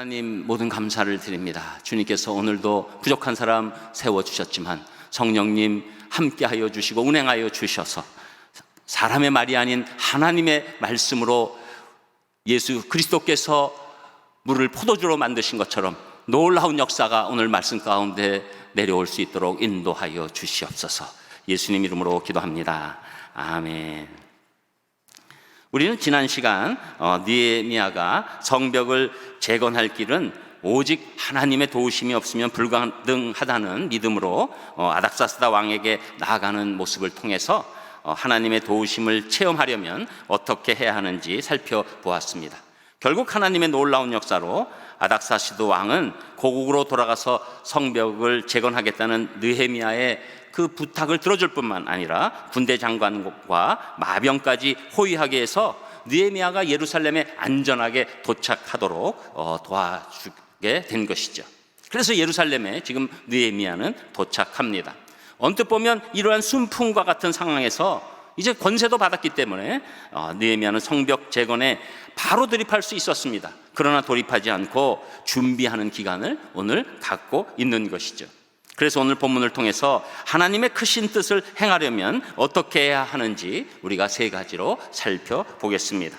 하나님, 모든 감사를 드립니다. 주님께서 오늘도 부족한 사람 세워주셨지만 성령님 함께하여 주시고 운행하여 주셔서 사람의 말이 아닌 하나님의 말씀으로 예수 그리스도께서 물을 포도주로 만드신 것처럼 놀라운 역사가 오늘 말씀 가운데 내려올 수 있도록 인도하여 주시옵소서. 예수님 이름으로 기도합니다. 아멘. 우리는 지난 시간 느헤미야가 성벽을 재건할 길은 오직 하나님의 도우심이 없으면 불가능하다는 믿음으로 아닥사스다 왕에게 나아가는 모습을 통해서 하나님의 도우심을 체험하려면 어떻게 해야 하는지 살펴보았습니다. 결국 하나님의 놀라운 역사로 아닥사스다 왕은 고국으로 돌아가서 성벽을 재건하겠다는 느헤미야의 그 부탁을 들어줄 뿐만 아니라 군대 장관과 마병까지 호위하게 해서 느헤미야가 예루살렘에 안전하게 도착하도록 도와주게 된 것이죠. 그래서 예루살렘에 지금 느헤미야는 도착합니다. 언뜻 보면 이러한 순풍과 같은 상황에서 이제 권세도 받았기 때문에 느헤미야는 성벽 재건에 바로 돌입할 수 있었습니다. 그러나 돌입하지 않고 준비하는 기간을 오늘 갖고 있는 것이죠. 그래서 오늘 본문을 통해서 하나님의 크신 뜻을 행하려면 어떻게 해야 하는지 우리가 세 가지로 살펴보겠습니다.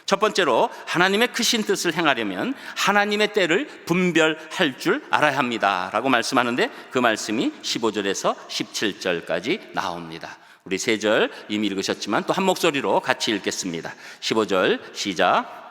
첫 번째로 하나님의 크신 뜻을 행하려면 하나님의 때를 분별할 줄 알아야 합니다 라고 말씀하는데, 그 말씀이 15절에서 17절까지 나옵니다. 우리 세 절 이미 읽으셨지만 또 한 목소리로 같이 읽겠습니다. 15절 시작.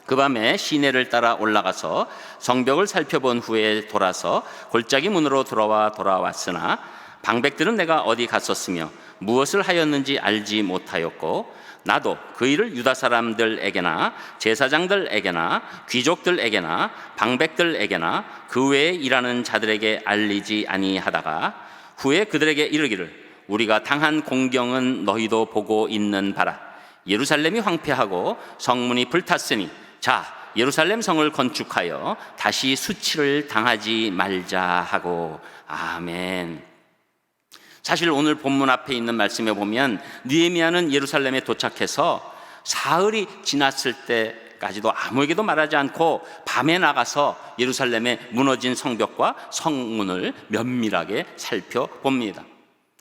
그 밤에 시내를 따라 올라가서 성벽을 살펴본 후에 돌아서 골짜기 문으로 돌아왔으나 방백들은 내가 어디 갔었으며 무엇을 하였는지 알지 못하였고, 나도 그 일을 유다 사람들에게나 제사장들에게나 귀족들에게나 방백들에게나 그 외에 일하는 자들에게 알리지 아니하다가 후에 그들에게 이르기를, 우리가 당한 공경은 너희도 보고 있는 바라. 예루살렘이 황폐하고 성문이 불탔으니 자, 예루살렘 성을 건축하여 다시 수치를 당하지 말자 하고. 아멘. 사실 오늘 본문 앞에 있는 말씀에 보면 느헤미야는 예루살렘에 도착해서 사흘이 지났을 때까지도 아무에게도 말하지 않고 밤에 나가서 예루살렘의 무너진 성벽과 성문을 면밀하게 살펴봅니다.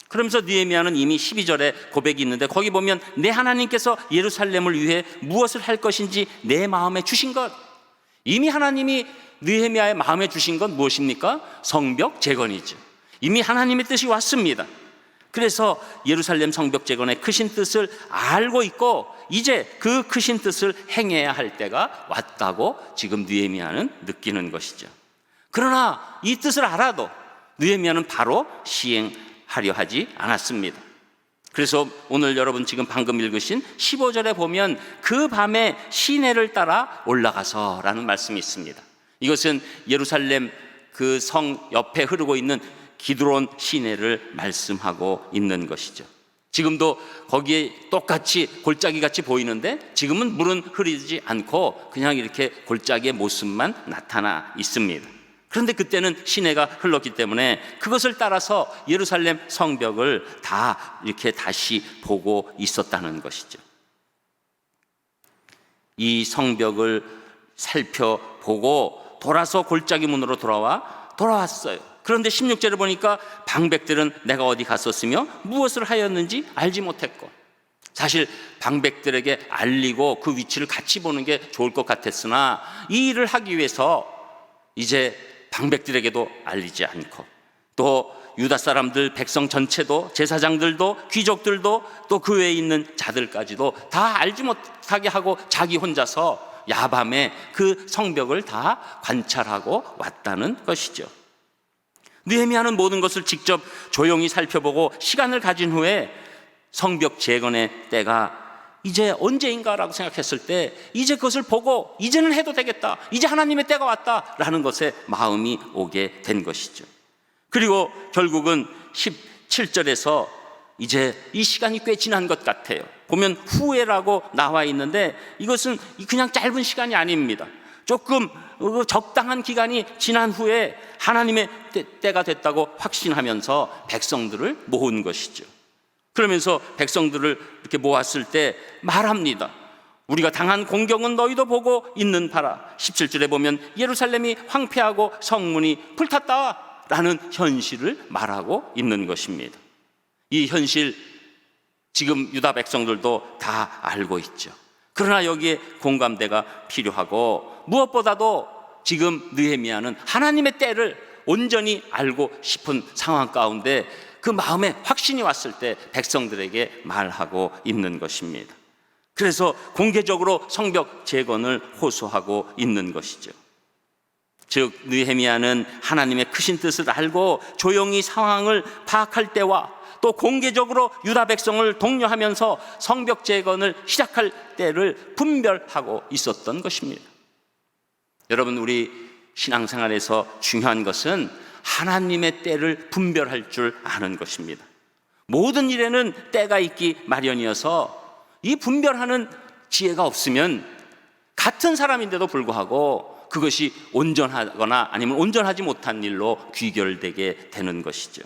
그러면서 느헤미야는 이미 12절에 고백이 있는데, 거기 보면 내 하나님께서 예루살렘을 위해 무엇을 할 것인지 내 마음에 주신 것, 이미 하나님이 느헤미야의 마음에 주신 건 무엇입니까? 성벽 재건이죠. 이미 하나님의 뜻이 왔습니다. 그래서 예루살렘 성벽 재건의 크신 뜻을 알고 있고 이제 그 크신 뜻을 행해야 할 때가 왔다고 지금 느헤미야는 느끼는 것이죠. 그러나 이 뜻을 알아도 느헤미야는 바로 시행하려 하지 않았습니다. 그래서 오늘 여러분 지금 방금 읽으신 15절에 보면 그 밤에 시내를 따라 올라가서 라는 말씀이 있습니다. 이것은 예루살렘 그 성 옆에 흐르고 있는 기드론 시내를 말씀하고 있는 것이죠. 지금도 거기에 똑같이 골짜기 같이 보이는데 지금은 물은 흐르지 않고 그냥 이렇게 골짜기의 모습만 나타나 있습니다. 그런데 그때는 시내가 흘렀기 때문에 그것을 따라서 예루살렘 성벽을 다 이렇게 다시 보고 있었다는 것이죠. 이 성벽을 살펴보고 돌아서 골짜기 문으로 돌아왔어요. 그런데 16절에 보니까 방백들은 내가 어디 갔었으며 무엇을 하였는지 알지 못했고, 사실 방백들에게 알리고 그 위치를 같이 보는 게 좋을 것 같았으나 이 일을 하기 위해서 이제 방백들에게도 알리지 않고 또 유다 사람들 백성 전체도 제사장들도 귀족들도 또 그 외에 있는 자들까지도 다 알지 못하게 하고 자기 혼자서 야밤에 그 성벽을 다 관찰하고 왔다는 것이죠. 느헤미야는 모든 것을 직접 조용히 살펴보고 시간을 가진 후에 성벽 재건의 때가 이제 언제인가라고 생각했을 때 이제 그것을 보고 이제는 해도 되겠다, 이제 하나님의 때가 왔다라는 것에 마음이 오게 된 것이죠. 그리고 결국은 17절에서 이제 이 시간이 꽤 지난 것 같아요. 보면 후회라고 나와 있는데 이것은 그냥 짧은 시간이 아닙니다. 조금 적당한 기간이 지난 후에 하나님의 때가 됐다고 확신하면서 백성들을 모은 것이죠. 그러면서 백성들을 이렇게 모았을 때 말합니다. 우리가 당한 공경은 너희도 보고 있는 바라. 17절에 보면 예루살렘이 황폐하고 성문이 불탔다 라는 현실을 말하고 있는 것입니다. 이 현실 지금 유다 백성들도 다 알고 있죠. 그러나 여기에 공감대가 필요하고, 무엇보다도 지금 느헤미야는 하나님의 때를 온전히 알고 싶은 상황 가운데 그 마음에 확신이 왔을 때 백성들에게 말하고 있는 것입니다. 그래서 공개적으로 성벽 재건을 호소하고 있는 것이죠. 즉 느헤미야는 하나님의 크신 뜻을 알고 조용히 상황을 파악할 때와 또 공개적으로 유다 백성을 독려하면서 성벽 재건을 시작할 때를 분별하고 있었던 것입니다. 여러분, 우리 신앙생활에서 중요한 것은 하나님의 때를 분별할 줄 아는 것입니다. 모든 일에는 때가 있기 마련이어서 이 분별하는 지혜가 없으면 같은 사람인데도 불구하고 그것이 온전하거나 아니면 온전하지 못한 일로 귀결되게 되는 것이죠.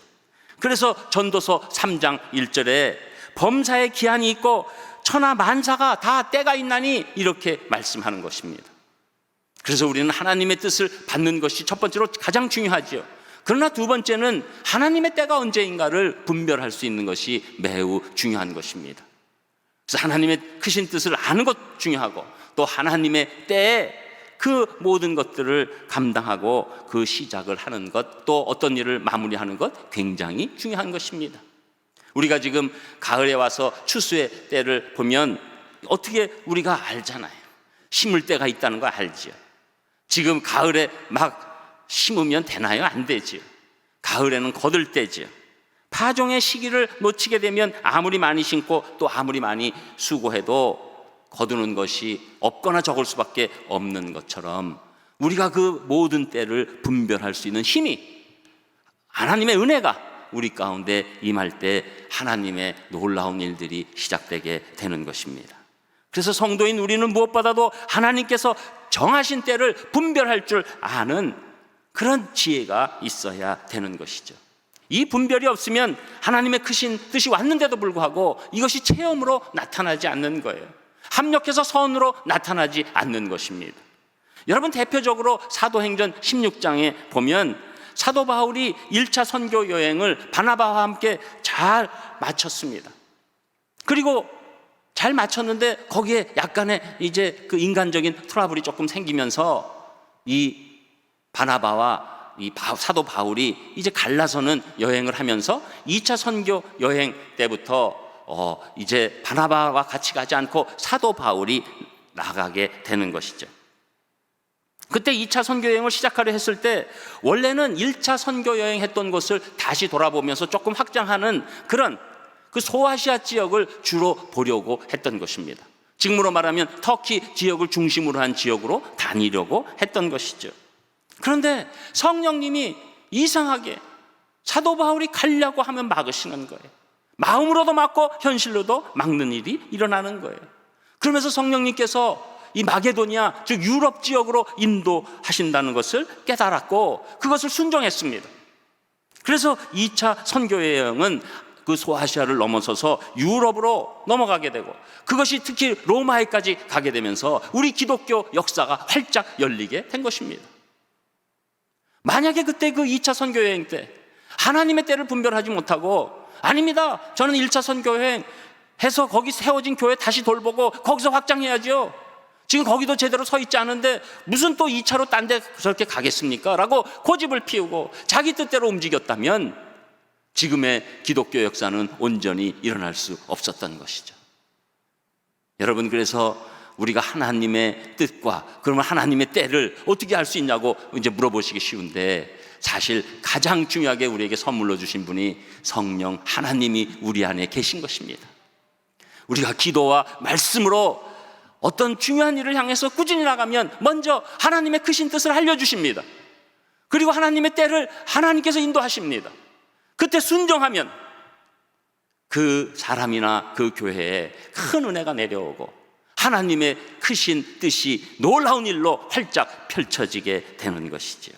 그래서 전도서 3장 1절에 범사에 기한이 있고 천하 만사가 다 때가 있나니 이렇게 말씀하는 것입니다. 그래서 우리는 하나님의 뜻을 받는 것이 첫 번째로 가장 중요하죠. 그러나 두 번째는 하나님의 때가 언제인가를 분별할 수 있는 것이 매우 중요한 것입니다. 그래서 하나님의 크신 뜻을 아는 것 중요하고, 또 하나님의 때에 그 모든 것들을 감당하고 그 시작을 하는 것, 또 어떤 일을 마무리하는 것 굉장히 중요한 것입니다. 우리가 지금 가을에 와서 추수의 때를 보면 어떻게 우리가 알잖아요. 심을 때가 있다는 거 알지요. 지금 가을에 막 심으면 되나요? 안 되지요. 가을에는 거둘 때지요. 파종의 시기를 놓치게 되면 아무리 많이 심고 또 아무리 많이 수고해도 거두는 것이 없거나 적을 수밖에 없는 것처럼, 우리가 그 모든 때를 분별할 수 있는 힘이, 하나님의 은혜가 우리 가운데 임할 때 하나님의 놀라운 일들이 시작되게 되는 것입니다. 그래서 성도인 우리는 무엇보다도 하나님께서 정하신 때를 분별할 줄 아는 그런 지혜가 있어야 되는 것이죠. 이 분별이 없으면 하나님의 크신 뜻이 왔는데도 불구하고 이것이 체험으로 나타나지 않는 거예요. 합력해서 선으로 나타나지 않는 것입니다. 여러분, 대표적으로 사도행전 16장에 보면 사도 바울이 1차 선교 여행을 바나바와 함께 잘 마쳤습니다. 그리고 잘 마쳤는데 거기에 약간의 이제 그 인간적인 트러블이 조금 생기면서 이 바나바와 이 사도 바울이 이제 갈라서는 여행을 하면서 2차 선교 여행 때부터 이제 바나바와 같이 가지 않고 사도 바울이 나가게 되는 것이죠. 그때 2차 선교 여행을 시작하려 했을 때 원래는 1차 선교 여행 했던 곳을 다시 돌아보면서 조금 확장하는 그런 그 소아시아 지역을 주로 보려고 했던 것입니다. 지금으로 말하면 터키 지역을 중심으로 한 지역으로 다니려고 했던 것이죠. 그런데 성령님이 이상하게 사도 바울이 가려고 하면 막으시는 거예요. 마음으로도 막고 현실로도 막는 일이 일어나는 거예요. 그러면서 성령님께서 이 마게도니아, 즉 유럽 지역으로 인도하신다는 것을 깨달았고 그것을 순종했습니다. 그래서 2차 선교 여행은 그 소아시아를 넘어서서 유럽으로 넘어가게 되고, 그것이 특히 로마에까지 가게 되면서 우리 기독교 역사가 활짝 열리게 된 것입니다. 만약에 그때 그 2차 선교 여행 때 하나님의 때를 분별하지 못하고, 아닙니다, 저는 1차 선교 여행 해서 거기 세워진 교회 다시 돌보고 거기서 확장해야죠, 지금 거기도 제대로 서 있지 않은데 무슨 또 2차로 딴 데 저렇게 가겠습니까? 라고 고집을 피우고 자기 뜻대로 움직였다면 지금의 기독교 역사는 온전히 일어날 수 없었던 것이죠. 여러분, 그래서 우리가 하나님의 뜻과 그러면 하나님의 때를 어떻게 알 수 있냐고 이제 물어보시기 쉬운데, 사실 가장 중요하게 우리에게 선물로 주신 분이 성령 하나님이 우리 안에 계신 것입니다. 우리가 기도와 말씀으로 어떤 중요한 일을 향해서 꾸준히 나가면 먼저 하나님의 크신 뜻을 알려주십니다. 그리고 하나님의 때를 하나님께서 인도하십니다. 그때 순종하면 그 사람이나 그 교회에 큰 은혜가 내려오고 하나님의 크신 뜻이 놀라운 일로 활짝 펼쳐지게 되는 것이지요.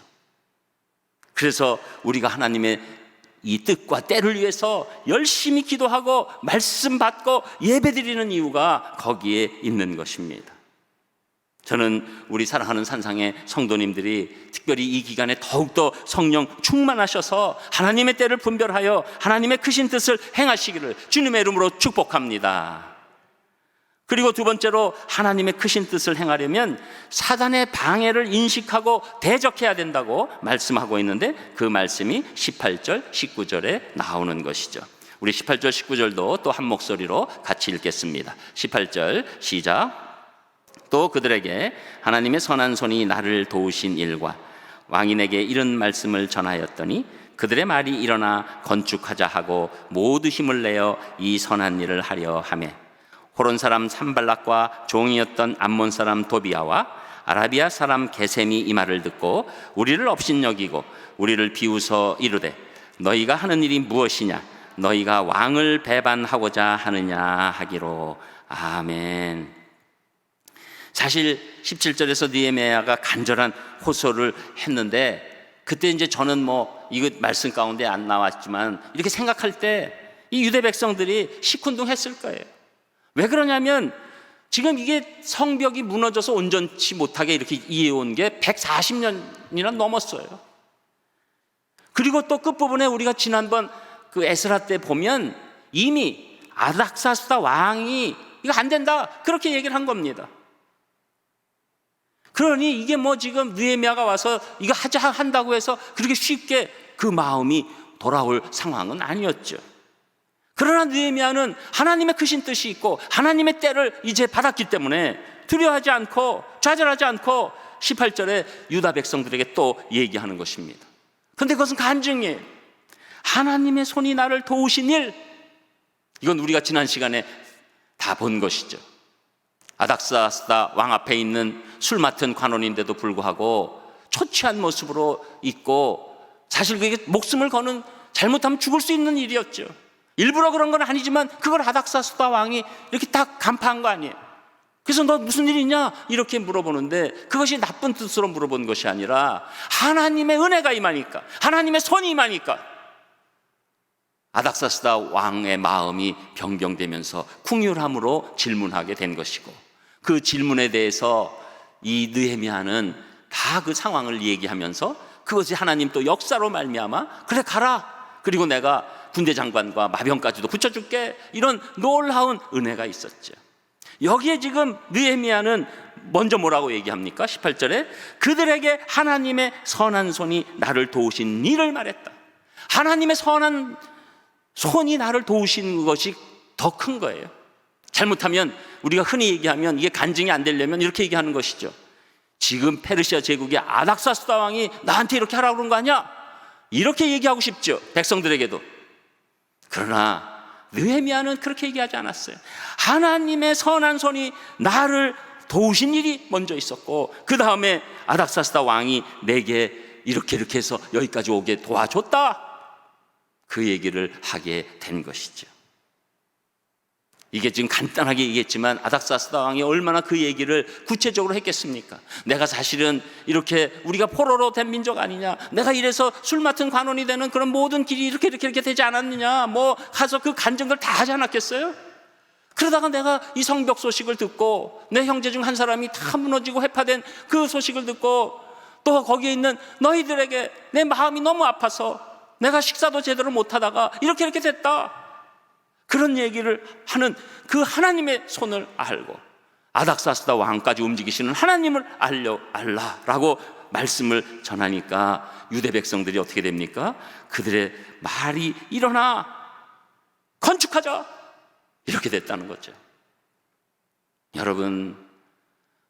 그래서 우리가 하나님의 이 뜻과 때를 위해서 열심히 기도하고 말씀 받고 예배드리는 이유가 거기에 있는 것입니다. 저는 우리 사랑하는 산상의 성도님들이 특별히 이 기간에 더욱더 성령 충만하셔서 하나님의 때를 분별하여 하나님의 크신 뜻을 행하시기를 주님의 이름으로 축복합니다. 그리고 두 번째로 하나님의 크신 뜻을 행하려면 사단의 방해를 인식하고 대적해야 된다고 말씀하고 있는데, 그 말씀이 18절, 19절에 나오는 것이죠. 우리 18절, 19절도 또 한 목소리로 같이 읽겠습니다. 18절 시작. 또 그들에게 하나님의 선한 손이 나를 도우신 일과 왕인에게 이런 말씀을 전하였더니 그들의 말이 일어나 건축하자 하고 모두 힘을 내어 이 선한 일을 하려 하매 호론 사람 산발락과 종이었던 암몬 사람 도비아와 아라비아 사람 게셈이 이 말을 듣고 우리를 업신여기고 우리를 비웃어 이르되 너희가 하는 일이 무엇이냐, 너희가 왕을 배반하고자 하느냐 하기로. 아멘. 사실 17절에서 느헤미야가 간절한 호소를 했는데, 그때 이제 저는 이거 말씀 가운데 안 나왔지만 이렇게 생각할 때 이 유대 백성들이 시큰둥했을 거예요. 왜 그러냐면 지금 이게 성벽이 무너져서 온전치 못하게 이렇게 이어온 게 140년이나 넘었어요. 그리고 또 끝부분에 우리가 지난번 그 에스라 때 보면 이미 아닥사스다 왕이 이거 안 된다 그렇게 얘기를 한 겁니다. 그러니 이게 지금 느헤미야가 와서 이거 하자 한다고 해서 그렇게 쉽게 그 마음이 돌아올 상황은 아니었죠. 그러나 느헤미야는 하나님의 크신 뜻이 있고 하나님의 때를 이제 받았기 때문에 두려워하지 않고 좌절하지 않고 18절에 유다 백성들에게 또 얘기하는 것입니다. 그런데 그것은 간증이에요. 하나님의 손이 나를 도우신 일, 이건 우리가 지난 시간에 다 본 것이죠. 아닥사스다 왕 앞에 있는 술 맡은 관원인데도 불구하고 초췌한 모습으로 있고, 사실 그게 목숨을 거는, 잘못하면 죽을 수 있는 일이었죠. 일부러 그런 건 아니지만 그걸 아닥사스다 왕이 이렇게 딱 간파한 거 아니에요. 그래서 너 무슨 일 있냐 이렇게 물어보는데, 그것이 나쁜 뜻으로 물어본 것이 아니라 하나님의 은혜가 임하니까, 하나님의 손이 임하니까 아닥사스다 왕의 마음이 변경되면서 궁휼함으로 질문하게 된 것이고, 그 질문에 대해서 이 느헤미야는 다 그 상황을 얘기하면서 그것이 하나님 또 역사로 말미암아 그래 가라, 그리고 내가 군대 장관과 마병까지도 붙여줄게, 이런 놀라운 은혜가 있었죠. 여기에 지금 느헤미야는 먼저 뭐라고 얘기합니까? 18절에 그들에게 하나님의 선한 손이 나를 도우신 일을 말했다. 하나님의 선한 손이 나를 도우신 것이 더 큰 거예요. 잘못하면 우리가 흔히 얘기하면 이게 간증이 안 되려면 이렇게 얘기하는 것이죠. 지금 페르시아 제국의 아닥사스다 왕이 나한테 이렇게 하라고 그런 거 아니야? 이렇게 얘기하고 싶죠, 백성들에게도. 그러나 느헤미야는 그렇게 얘기하지 않았어요. 하나님의 선한 손이 나를 도우신 일이 먼저 있었고, 그 다음에 아닥사스다 왕이 내게 이렇게 해서 여기까지 오게 도와줬다, 그 얘기를 하게 된 것이죠. 이게 지금 간단하게 얘기했지만 아닥사스다 왕이 얼마나 그 얘기를 구체적으로 했겠습니까? 내가 사실은 이렇게 우리가 포로로 된 민족 아니냐, 내가 이래서 술 맡은 관원이 되는 그런 모든 길이 이렇게 되지 않았느냐, 가서 그 간증들 다 하지 않았겠어요? 그러다가 내가 이 성벽 소식을 듣고 내 형제 중 한 사람이 다 무너지고 회파된 그 소식을 듣고, 또 거기에 있는 너희들에게 내 마음이 너무 아파서 내가 식사도 제대로 못하다가 이렇게 됐다, 그런 얘기를 하는 그 하나님의 손을 알고 아닥사스다 왕까지 움직이시는 하나님을 알라라고 말씀을 전하니까 유대 백성들이 어떻게 됩니까? 그들의 말이 일어나 건축하자, 이렇게 됐다는 거죠. 여러분,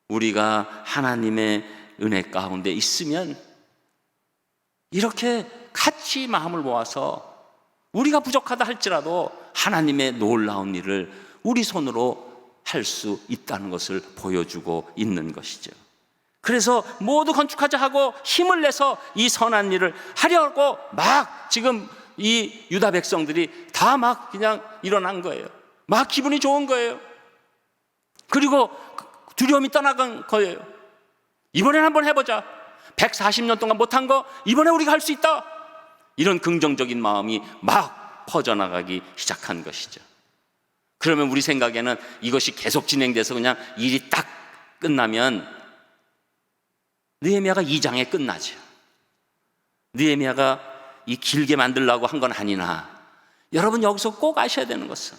우리가 하나님의 은혜 가운데 있으면 이렇게 같이 마음을 모아서 우리가 부족하다 할지라도 하나님의 놀라운 일을 우리 손으로 할 수 있다는 것을 보여주고 있는 것이죠. 그래서 모두 건축하자 하고 힘을 내서 이 선한 일을 하려고 막 지금 이 유다 백성들이 다 막 그냥 일어난 거예요. 막 기분이 좋은 거예요. 그리고 두려움이 떠나간 거예요. 이번엔 한번 해보자. 140년 동안 못한 거 이번에 우리가 할 수 있다. 이런 긍정적인 마음이 막 퍼져나가기 시작한 것이죠. 그러면 우리 생각에는 이것이 계속 진행돼서 그냥 일이 딱 끝나면 느헤미야가 2장에 끝나죠. 느헤미야가 이 길게 만들려고 한 건 아니나, 여러분 여기서 꼭 아셔야 되는 것은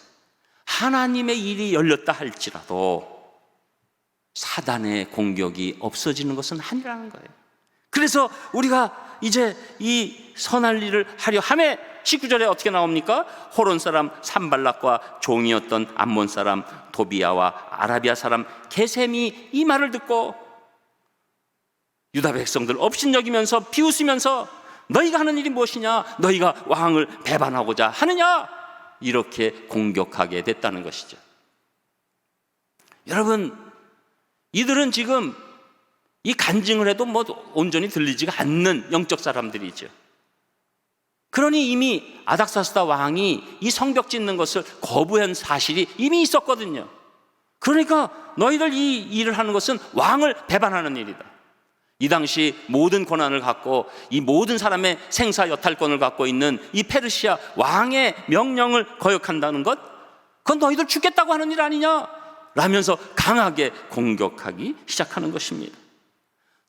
하나님의 일이 열렸다 할지라도 사단의 공격이 없어지는 것은 아니라는 거예요. 그래서 우리가 이제 이 선할 일을 하려 하매 19절에 어떻게 나옵니까? 호론 사람 산발락과 종이었던 암몬 사람 도비야와 아라비아 사람 게셈이 이 말을 듣고 유다 백성들 업신여기면서 비웃으면서 너희가 하는 일이 무엇이냐? 너희가 왕을 배반하고자 하느냐? 이렇게 공격하게 됐다는 것이죠. 여러분, 이들은 지금 이 간증을 해도 뭐 온전히 들리지가 않는 영적 사람들이죠. 그러니 이미 아닥사스다 왕이 이 성벽 짓는 것을 거부한 사실이 이미 있었거든요. 그러니까 너희들 이 일을 하는 것은 왕을 배반하는 일이다. 이 당시 모든 권한을 갖고 이 모든 사람의 생사 여탈권을 갖고 있는 이 페르시아 왕의 명령을 거역한다는 것, 그건 너희들 죽겠다고 하는 일 아니냐? 라면서 강하게 공격하기 시작하는 것입니다.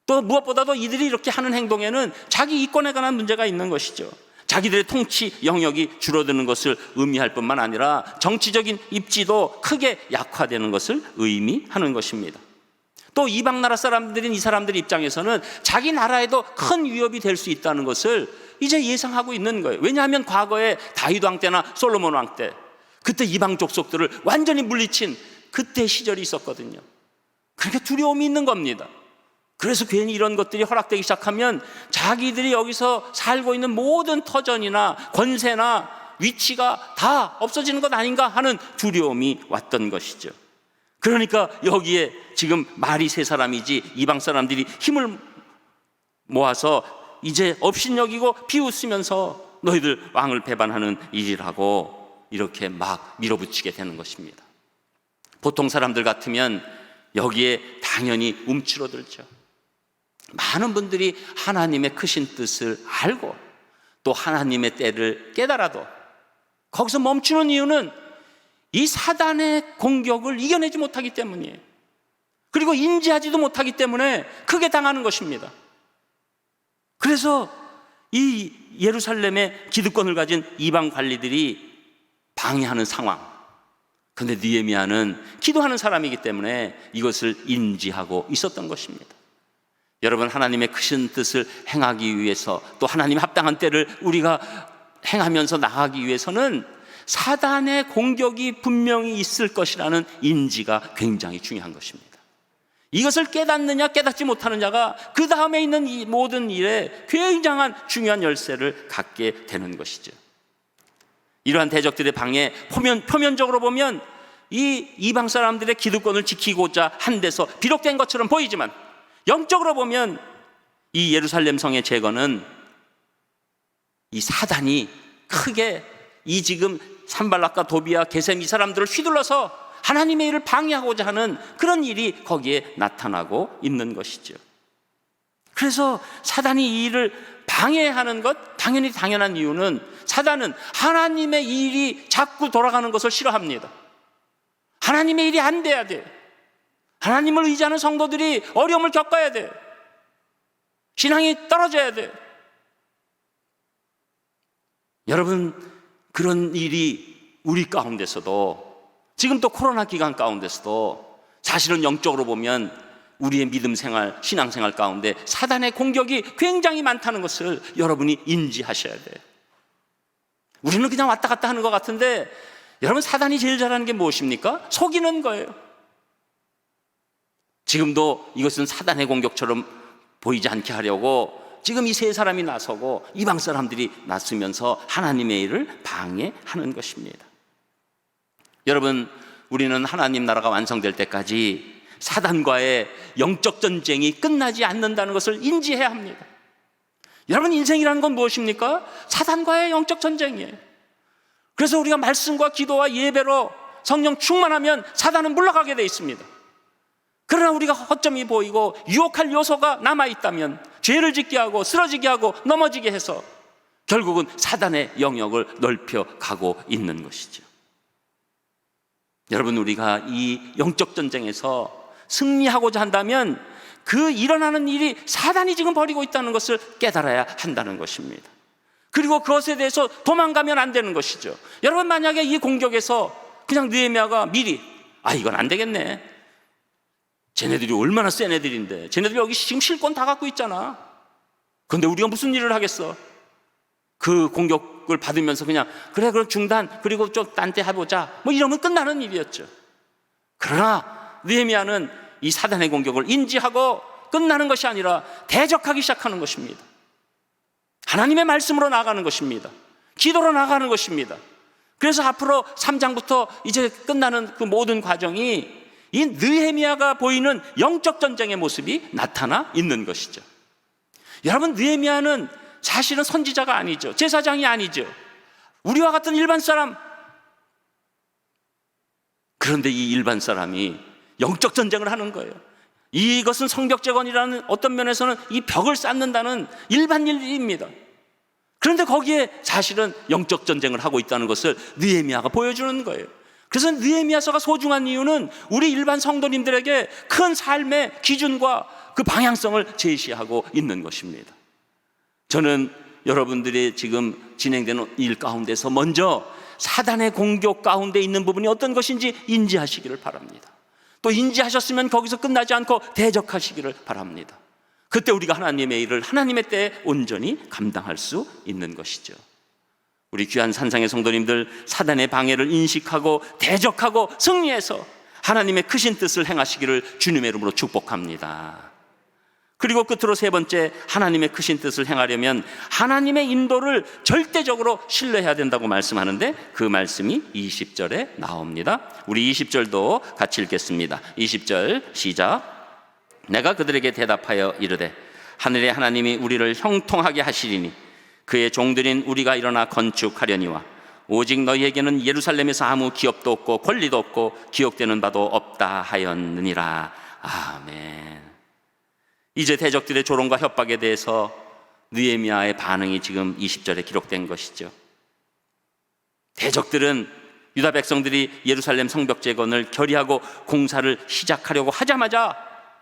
또 무엇보다도 이들이 이렇게 하는 행동에는 자기 이권에 관한 문제가 있는 것이죠. 자기들의 통치 영역이 줄어드는 것을 의미할 뿐만 아니라 정치적인 입지도 크게 약화되는 것을 의미하는 것입니다. 또 이방 나라 사람들인 이 사람들 입장에서는 자기 나라에도 큰 위협이 될 수 있다는 것을 이제 예상하고 있는 거예요. 왜냐하면 과거에 다윗 왕 때나 솔로몬 왕 때, 그때 이방 족속들을 완전히 물리친 그때 시절이 있었거든요. 그러니까 두려움이 있는 겁니다. 그래서 괜히 이런 것들이 허락되기 시작하면 자기들이 여기서 살고 있는 모든 터전이나 권세나 위치가 다 없어지는 것 아닌가 하는 두려움이 왔던 것이죠. 그러니까 여기에 지금 말이 세 사람이지 이방 사람들이 힘을 모아서 이제 업신여기고 비웃으면서 너희들 왕을 배반하는 일이라고 이렇게 막 밀어붙이게 되는 것입니다. 보통 사람들 같으면 여기에 당연히 움츠러들죠. 많은 분들이 하나님의 크신 뜻을 알고 또 하나님의 때를 깨달아도 거기서 멈추는 이유는 이 사단의 공격을 이겨내지 못하기 때문이에요. 그리고 인지하지도 못하기 때문에 크게 당하는 것입니다. 그래서 이 예루살렘의 기득권을 가진 이방 관리들이 방해하는 상황, 그런데 느헤미야는 기도하는 사람이기 때문에 이것을 인지하고 있었던 것입니다. 여러분, 하나님의 크신 뜻을 행하기 위해서 또 하나님의 합당한 때를 우리가 행하면서 나가기 위해서는 사단의 공격이 분명히 있을 것이라는 인지가 굉장히 중요한 것입니다. 이것을 깨닫느냐 깨닫지 못하느냐가 그 다음에 있는 이 모든 일에 굉장한 중요한 열쇠를 갖게 되는 것이죠. 이러한 대적들의 방해, 표면적으로 보면 이 이방 사람들의 기득권을 지키고자 한 데서 비록된 것처럼 보이지만 영적으로 보면 이 예루살렘 성의 제거는 이 사단이 크게 이 지금 산발락과 도비야 게셈 이 사람들을 휘둘러서 하나님의 일을 방해하고자 하는 그런 일이 거기에 나타나고 있는 것이죠. 그래서 사단이 이 일을 방해하는 것, 당연히 당연한 이유는 사단은 하나님의 일이 자꾸 돌아가는 것을 싫어합니다. 하나님의 일이 안 돼야 돼. 하나님을 의지하는 성도들이 어려움을 겪어야 돼. 신앙이 떨어져야 돼. 여러분, 그런 일이 우리 가운데서도 지금 또 코로나 기간 가운데서도 사실은 영적으로 보면 우리의 믿음 생활, 신앙 생활 가운데 사단의 공격이 굉장히 많다는 것을 여러분이 인지하셔야 돼요. 우리는 그냥 왔다 갔다 하는 것 같은데 여러분, 사단이 제일 잘하는 게 무엇입니까? 속이는 거예요. 지금도 이것은 사단의 공격처럼 보이지 않게 하려고 지금 이 세 사람이 나서고 이방 사람들이 나서면서 하나님의 일을 방해하는 것입니다. 여러분, 우리는 하나님 나라가 완성될 때까지 사단과의 영적 전쟁이 끝나지 않는다는 것을 인지해야 합니다. 여러분, 인생이라는 건 무엇입니까? 사단과의 영적 전쟁이에요. 그래서 우리가 말씀과 기도와 예배로 성령 충만하면 사단은 물러가게 돼 있습니다. 그러나 우리가 허점이 보이고 유혹할 요소가 남아있다면 죄를 짓게 하고 쓰러지게 하고 넘어지게 해서 결국은 사단의 영역을 넓혀 가고 있는 것이죠. 여러분, 우리가 이 영적 전쟁에서 승리하고자 한다면 그 일어나는 일이 사단이 지금 벌이고 있다는 것을 깨달아야 한다는 것입니다. 그리고 그것에 대해서 도망가면 안 되는 것이죠. 여러분, 만약에 이 공격에서 그냥 느헤미야가 미리 이건 안 되겠네, 쟤네들이 얼마나 센 애들인데, 쟤네들이 여기 지금 실권 다 갖고 있잖아, 그런데 우리가 무슨 일을 하겠어, 그 공격을 받으면서 그냥 그래 그럼 중단, 그리고 좀 딴 데 해보자, 뭐 이러면 끝나는 일이었죠. 그러나 느헤미야는 이 사단의 공격을 인지하고 끝나는 것이 아니라 대적하기 시작하는 것입니다. 하나님의 말씀으로 나가는 것입니다. 기도로 나가는 것입니다. 그래서 앞으로 3장부터 이제 끝나는 그 모든 과정이 이 느헤미야가 보이는 영적 전쟁의 모습이 나타나 있는 것이죠. 여러분, 느헤미야는 사실은 선지자가 아니죠. 제사장이 아니죠. 우리와 같은 일반 사람. 그런데 이 일반 사람이 영적 전쟁을 하는 거예요. 이것은 성벽재건이라는 어떤 면에서는 이 벽을 쌓는다는 일반 일입니다. 그런데 거기에 사실은 영적 전쟁을 하고 있다는 것을 느헤미야가 보여주는 거예요. 그래서 느헤미야서가 소중한 이유는 우리 일반 성도님들에게 큰 삶의 기준과 그 방향성을 제시하고 있는 것입니다. 저는 여러분들이 지금 진행되는 일 가운데서 먼저 사단의 공격 가운데 있는 부분이 어떤 것인지 인지하시기를 바랍니다. 또 인지하셨으면 거기서 끝나지 않고 대적하시기를 바랍니다. 그때 우리가 하나님의 일을 하나님의 때에 온전히 감당할 수 있는 것이죠. 우리 귀한 산상의 성도님들, 사단의 방해를 인식하고 대적하고 승리해서 하나님의 크신 뜻을 행하시기를 주님의 이름으로 축복합니다. 그리고 끝으로 세 번째, 하나님의 크신 뜻을 행하려면 하나님의 인도를 절대적으로 신뢰해야 된다고 말씀하는데, 그 말씀이 20절에 나옵니다. 우리 20절도 같이 읽겠습니다. 20절 시작. 내가 그들에게 대답하여 이르되 하늘의 하나님이 우리를 형통하게 하시리니 그의 종들인 우리가 일어나 건축하려니와 오직 너희에게는 예루살렘에서 아무 기업도 없고 권리도 없고 기억되는 바도 없다 하였느니라. 아멘. 이제 대적들의 조롱과 협박에 대해서 느헤미야의 반응이 지금 20절에 기록된 것이죠. 대적들은 유다 백성들이 예루살렘 성벽 재건을 결의하고 공사를 시작하려고 하자마자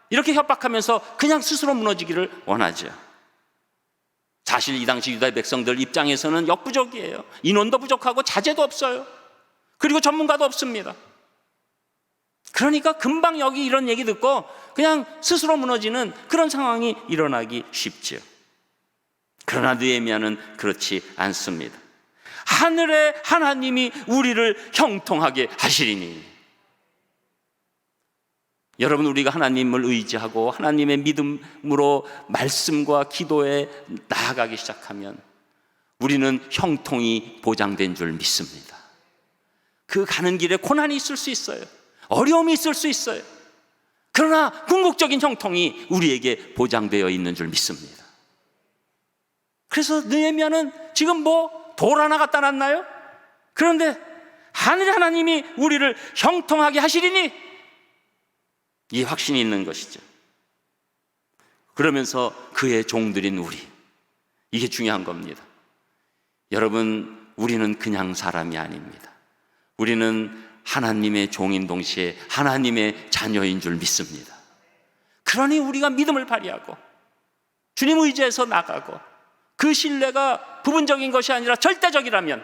이렇게 협박하면서 그냥 스스로 무너지기를 원하죠. 사실 이 당시 유다 백성들 입장에서는 역부족이에요. 인원도 부족하고 자재도 없어요. 그리고 전문가도 없습니다. 그러니까 금방 여기 이런 얘기 듣고 그냥 스스로 무너지는 그런 상황이 일어나기 쉽죠. 그러나 느헤미야는 그렇지 않습니다. 하늘의 하나님이 우리를 형통하게 하시리니. 여러분, 우리가 하나님을 의지하고 하나님의 믿음으로 말씀과 기도에 나아가기 시작하면 우리는 형통이 보장된 줄 믿습니다. 그 가는 길에 고난이 있을 수 있어요. 어려움이 있을 수 있어요. 그러나 궁극적인 형통이 우리에게 보장되어 있는 줄 믿습니다. 그래서 느헤미야는 지금 돌 하나 갖다 놨나요? 그런데 하늘의 하나님이 우리를 형통하게 하시리니, 이 확신이 있는 것이죠. 그러면서 그의 종들인 우리, 이게 중요한 겁니다. 여러분, 우리는 그냥 사람이 아닙니다. 우리는 하나님의 종인 동시에 하나님의 자녀인 줄 믿습니다. 그러니 우리가 믿음을 발휘하고 주님 의지해서 나가고, 그 신뢰가 부분적인 것이 아니라 절대적이라면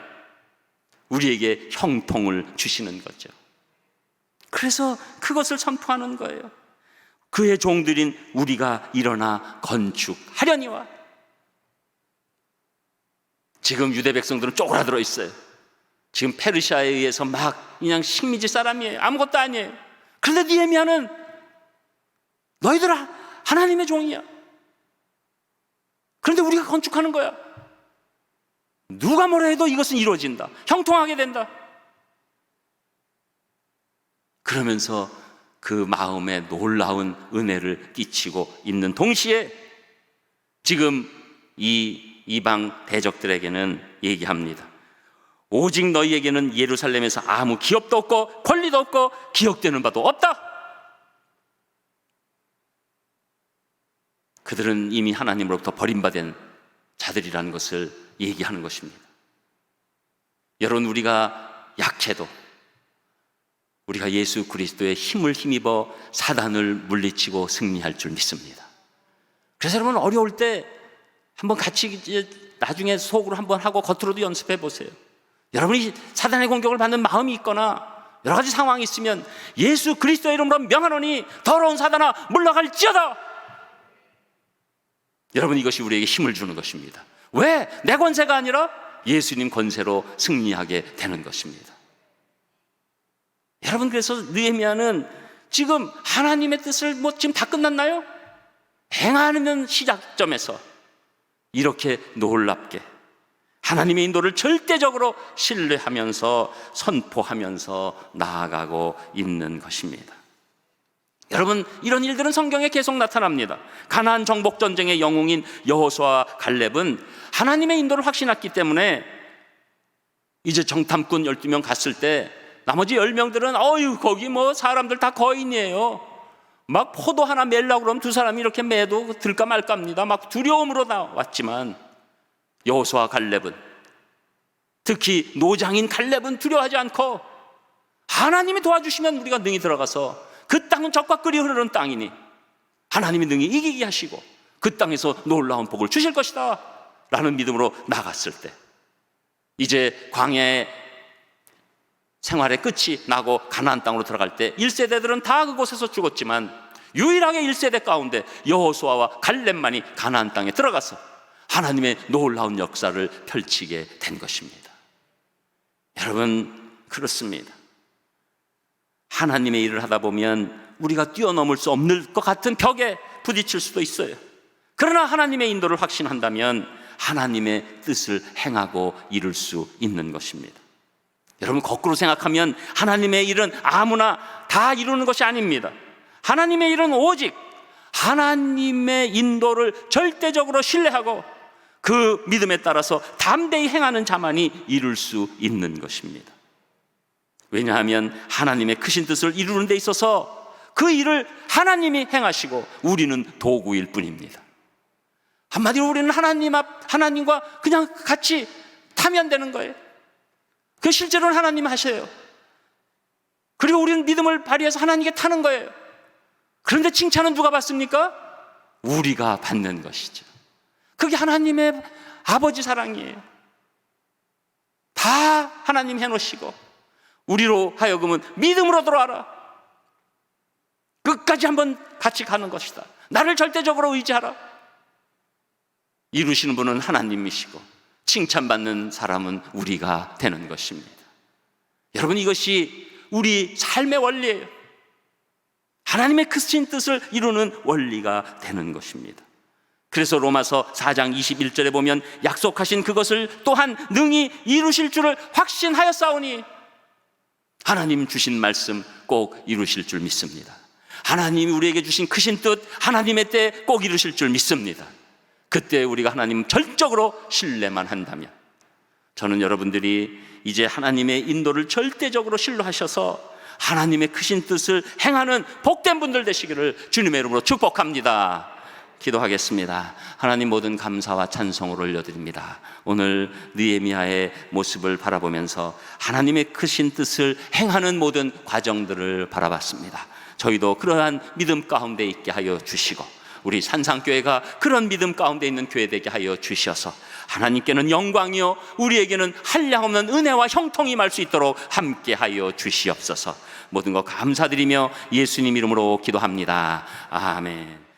우리에게 형통을 주시는 거죠. 그래서 그것을 선포하는 거예요. 그의 종들인 우리가 일어나 건축하려니와. 지금 유대 백성들은 쪼그라들어 있어요. 지금 페르시아에 의해서 막 그냥 식민지 사람이에요. 아무것도 아니에요. 그런데 느헤미야는 너희들 하나님의 종이야. 그런데 우리가 건축하는 거야. 누가 뭐라 해도 이것은 이루어진다. 형통하게 된다. 그러면서 그 마음에 놀라운 은혜를 끼치고 있는 동시에 지금 이 이방 대적들에게는 얘기합니다. 오직 너희에게는 예루살렘에서 아무 기업도 없고 권리도 없고 기억되는 바도 없다. 그들은 이미 하나님으로부터 버림받은 자들이라는 것을 얘기하는 것입니다. 여러분, 우리가 약해도 우리가 예수 그리스도의 힘을 힘입어 사단을 물리치고 승리할 줄 믿습니다. 그래서 여러분, 어려울 때 한번 같이 이제 나중에 속으로 한번 하고 겉으로도 연습해 보세요. 여러분이 사단의 공격을 받는 마음이 있거나 여러 가지 상황이 있으면 예수 그리스도의 이름으로 명하노니 더러운 사단아 물러갈지어다. 여러분, 이것이 우리에게 힘을 주는 것입니다. 왜? 내 권세가 아니라 예수님 권세로 승리하게 되는 것입니다. 여러분, 그래서 느헤미야는 지금 하나님의 뜻을 지금 다 끝났나요? 행하는 시작점에서 이렇게 놀랍게 하나님의 인도를 절대적으로 신뢰하면서 선포하면서 나아가고 있는 것입니다. 여러분, 이런 일들은 성경에 계속 나타납니다. 가나안 정복 전쟁의 영웅인 여호수아와 갈렙은 하나님의 인도를 확신했기 때문에 이제 정탐꾼 12명 갔을 때 나머지 10명들은 어휴, 거기 뭐 사람들 다 거인이에요. 막 포도 하나 매려고 그러면 두 사람이 이렇게 매도 들까 말까입니다. 막 두려움으로 나왔지만 여호수아와 갈렙은, 특히 노장인 갈렙은 두려워하지 않고 하나님이 도와주시면 우리가 능히 들어가서 그 땅은 적과 끓이 흐르는 땅이니 하나님이 능히 이기게 하시고 그 땅에서 놀라운 복을 주실 것이다 라는 믿음으로 나갔을 때, 이제 광야의 생활의 끝이 나고 가나안 땅으로 들어갈 때 1세대들은 다 그곳에서 죽었지만 유일하게 1세대 가운데 여호수아와 갈렙만이 가나안 땅에 들어가서 하나님의 놀라운 역사를 펼치게 된 것입니다. 여러분, 그렇습니다. 하나님의 일을 하다 보면 우리가 뛰어넘을 수 없는 것 같은 벽에 부딪힐 수도 있어요. 그러나 하나님의 인도를 확신한다면 하나님의 뜻을 행하고 이룰 수 있는 것입니다. 여러분, 거꾸로 생각하면 하나님의 일은 아무나 다 이루는 것이 아닙니다. 하나님의 일은 오직 하나님의 인도를 절대적으로 신뢰하고 그 믿음에 따라서 담대히 행하는 자만이 이룰 수 있는 것입니다. 왜냐하면 하나님의 크신 뜻을 이루는 데 있어서 그 일을 하나님이 행하시고 우리는 도구일 뿐입니다. 한마디로 우리는 하나님과 그냥 같이 타면 되는 거예요. 그 실제로는 하나님 하셔요. 그리고 우리는 믿음을 발휘해서 하나님께 타는 거예요. 그런데 칭찬은 누가 받습니까? 우리가 받는 것이죠. 그게 하나님의 아버지 사랑이에요. 다 하나님 해놓으시고 우리로 하여금은 믿음으로 돌아와라, 끝까지 한번 같이 가는 것이다, 나를 절대적으로 의지하라. 이루시는 분은 하나님이시고 칭찬받는 사람은 우리가 되는 것입니다. 여러분, 이것이 우리 삶의 원리예요. 하나님의 크신 뜻을 이루는 원리가 되는 것입니다. 그래서 로마서 4장 21절에 보면 약속하신 그것을 또한 능히 이루실 줄을 확신하였사오니, 하나님 주신 말씀 꼭 이루실 줄 믿습니다. 하나님이 우리에게 주신 크신 뜻 하나님의 때에 꼭 이루실 줄 믿습니다. 그때 우리가 하나님 절적으로 신뢰만 한다면, 저는 여러분들이 이제 하나님의 인도를 절대적으로 신뢰하셔서 하나님의 크신 뜻을 행하는 복된 분들 되시기를 주님의 이름으로 축복합니다. 기도하겠습니다. 하나님, 모든 감사와 찬송을 올려드립니다. 오늘 느헤미야의 모습을 바라보면서 하나님의 크신 뜻을 행하는 모든 과정들을 바라봤습니다. 저희도 그러한 믿음 가운데 있게 하여 주시고 우리 산상교회가 그런 믿음 가운데 있는 교회 되게 하여 주셔서 하나님께는 영광이요 우리에게는 한량없는 은혜와 형통이 임할 수 있도록 함께 하여 주시옵소서. 모든 것 감사드리며 예수님 이름으로 기도합니다. 아멘.